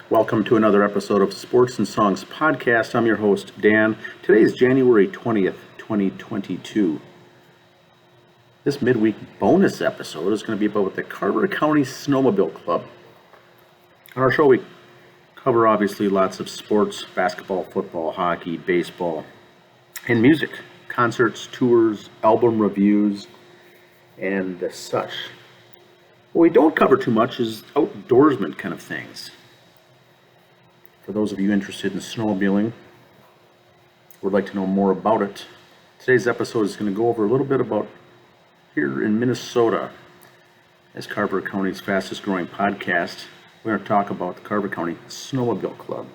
Welcome to another episode of Sports and Songs Podcast. I'm your host, Dan. Today is January 20th, 2022. This midweek bonus episode is going to be about the Carver County Snowmobile Club. On our show, we cover obviously lots of sports, basketball, football, hockey, baseball, and music, concerts, tours, album reviews, and such. What we don't cover too much is outdoorsman kind of things. For those of you interested in snowmobiling, would like to know more about it, today's episode is going to go over a little bit about here in Minnesota. As Carver County's fastest growing podcast, we're going to talk about the Carver County Snowmobile Club.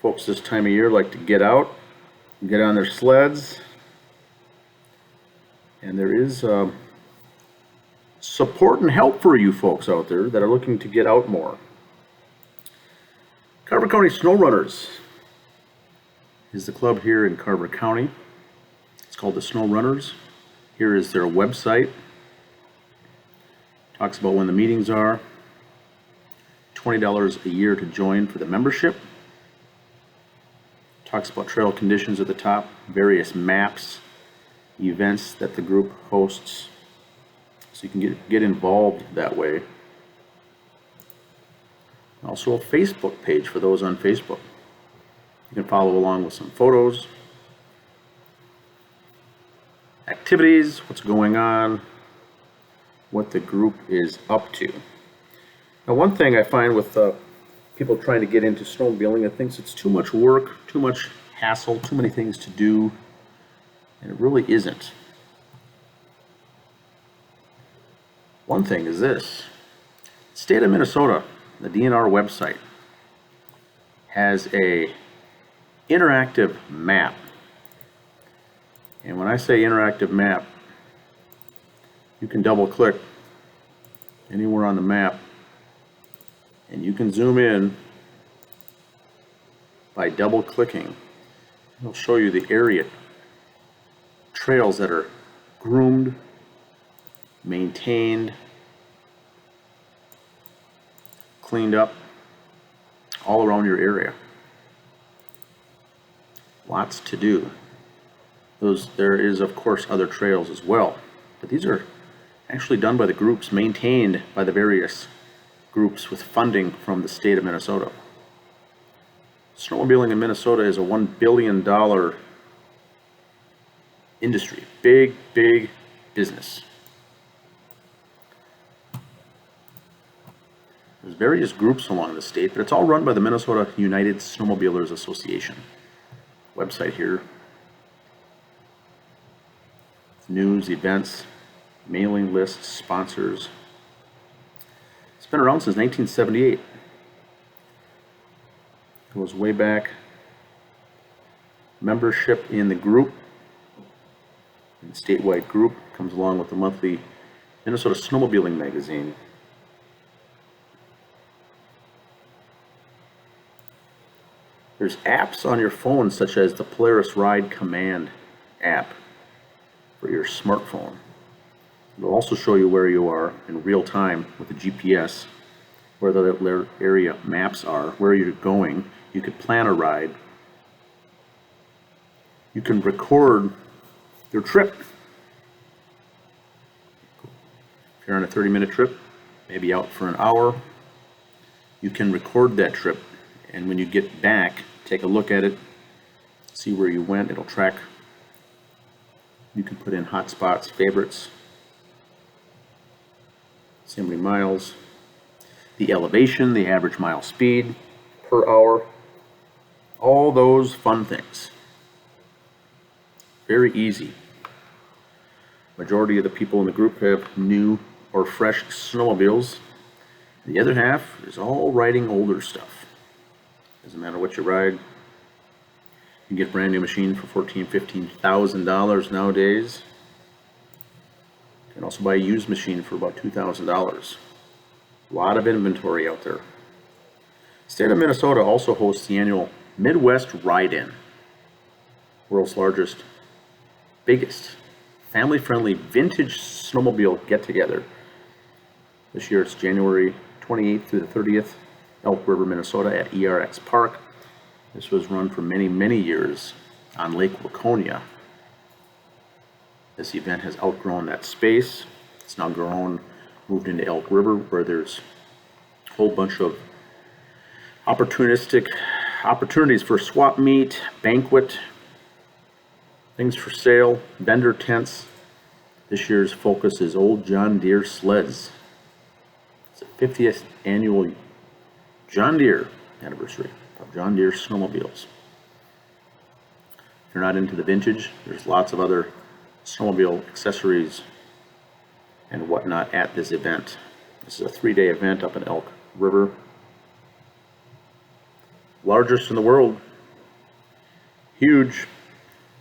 Folks this time of year like to get out, get on their sleds, and there is support and help for you folks out there that are looking to get out more. Carver County Snow Runners is the club here in Carver County. It's called the Snow Runners. Here is their website. Talks about when the meetings are. $20 a year to join for the membership. Talks about trail conditions at the top, various maps, events that the group hosts. So you can get involved that way. Also a Facebook page for those on Facebook. You can follow along with some photos, activities, what's going on, what the group is up to. Now, one thing I find with people trying to get into snowmobiling, I think it's too much work, too much hassle, too many things to do, and it really isn't. One thing is this: state of Minnesota, the DNR website, has a interactive map. And when I say interactive map, you can double click anywhere on the map and you can zoom in by double clicking. It'll show you the area trails that are groomed, maintained, cleaned up all around your area. Lots to do. There is of course other trails as well, but these are actually done by the groups, maintained by the various groups with funding from the state of Minnesota. Snowmobiling in Minnesota is a $1 billion industry. Big business. There's various groups along the state, but it's all run by the Minnesota United Snowmobilers Association. Website here. News, events, mailing lists, sponsors. It's been around since 1978. It goes way back. Membership in the group, in the statewide group, comes along with the monthly Minnesota Snowmobiling magazine. There's apps on your phone such as the Polaris Ride Command app for your smartphone. It'll also show you where you are in real time with the GPS, where the area maps are, where you're going. You could plan a ride. You can record your trip. If you're on a 30-minute trip, maybe out for an hour, you can record that trip. And when you get back, take a look at it, see where you went. It'll track. You can put in hot spots, favorites, see how many miles, the elevation, the average mile speed per hour, all those fun things. Very easy. Majority of the people in the group have new or fresh snowmobiles. The other half is all riding older stuff. Doesn't matter what you ride. You can get a brand new machine for $14,000, $15,000 nowadays. You can also buy a used machine for about $2,000. A lot of inventory out there. State of Minnesota also hosts the annual Midwest Ride-In, world's largest, biggest, family-friendly vintage snowmobile get-together. This year it's January 28th through the 30th, Elk River, Minnesota at ERX Park. This was run for many, many years on Lake Waconia. This event has outgrown that space. It's now moved into Elk River, where there's a whole bunch of opportunities for swap meet, banquet, things for sale, vendor tents. This year's focus is old John Deere sleds. It's the 50th annual John Deere anniversary of John Deere snowmobiles. If you're not into the vintage, there's lots of other snowmobile accessories and whatnot at this event. This is a 3-day event up in Elk River. Largest in the world. Huge.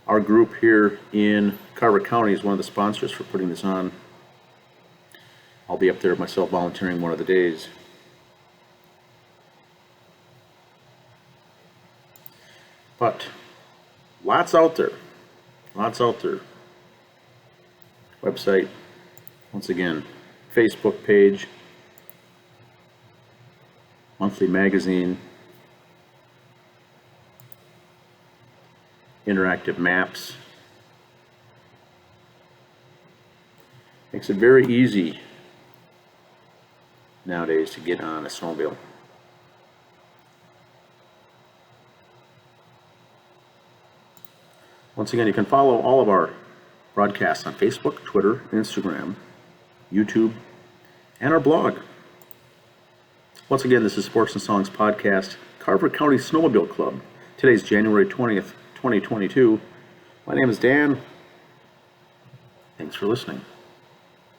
Our group here in Carver County is one of the sponsors for putting this on. I'll be up there myself volunteering one of the days. But lots out there. Lots out there. Website, once again, Facebook page, monthly magazine, interactive maps. Makes it very easy nowadays to get on a snowmobile. Once again, you can follow all of our broadcasts on Facebook, Twitter, Instagram, YouTube, and our blog. Once again, this is Sports and Songs Podcast, Carver County Snowmobile Club. Today's January 20th, 2022. My name is Dan. Thanks for listening.